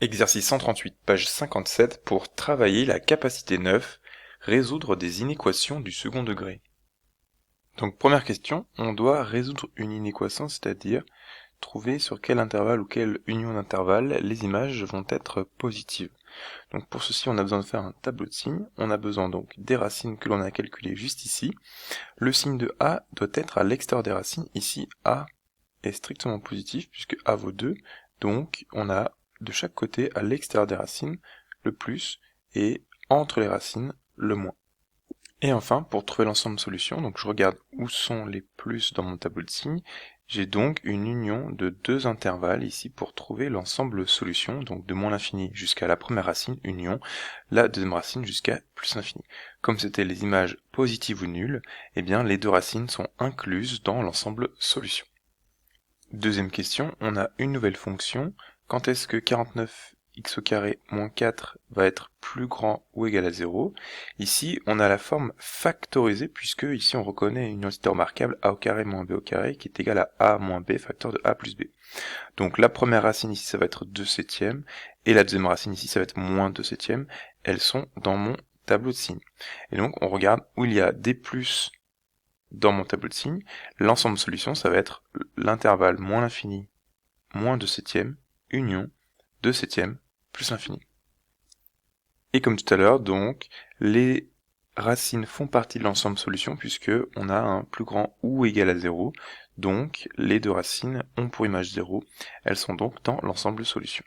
Exercice 138, page 57, pour travailler la capacité 9, résoudre des inéquations du second degré. Donc première question, on doit résoudre une inéquation, c'est-à-dire trouver sur quel intervalle ou quelle union d'intervalles les images vont être positives. Donc pour ceci, on a besoin de faire un tableau de signes, on a besoin donc des racines que l'on a calculées juste ici. Le signe de A doit être à l'extérieur des racines, ici A est strictement positif puisque A vaut 2, donc on a de chaque côté à l'extérieur des racines le plus et entre les racines le moins. Et enfin, pour trouver l'ensemble solution, donc je regarde où sont les plus dans mon tableau de signes, j'ai donc une union de deux intervalles ici pour trouver l'ensemble solution, donc de moins l'infini jusqu'à la première racine, union, la deuxième racine jusqu'à plus l'infini. Comme c'était les images positives ou nulles, eh bien les deux racines sont incluses dans l'ensemble solution. Deuxième question, on a une nouvelle fonction. Quand est-ce que 49x au carré moins 4 va être plus grand ou égal à 0? Ici, on a la forme factorisée, puisque ici on reconnaît une identité remarquable a au carré moins b au carré, qui est égal à a moins b facteur de a plus b. Donc la première racine ici, ça va être 2 septièmes, et la deuxième racine ici, ça va être moins 2 septièmes. Elles sont dans mon tableau de signes. Et donc on regarde où il y a des plus dans mon tableau de signes, l'ensemble solution, ça va être l'intervalle moins l'infini, moins 2 septièmes, union, 2 septièmes, plus l'infini. Et comme tout à l'heure, donc, les racines font partie de l'ensemble solution puisque on a un plus grand ou égal à 0, donc les deux racines ont pour image 0, elles sont donc dans l'ensemble solution.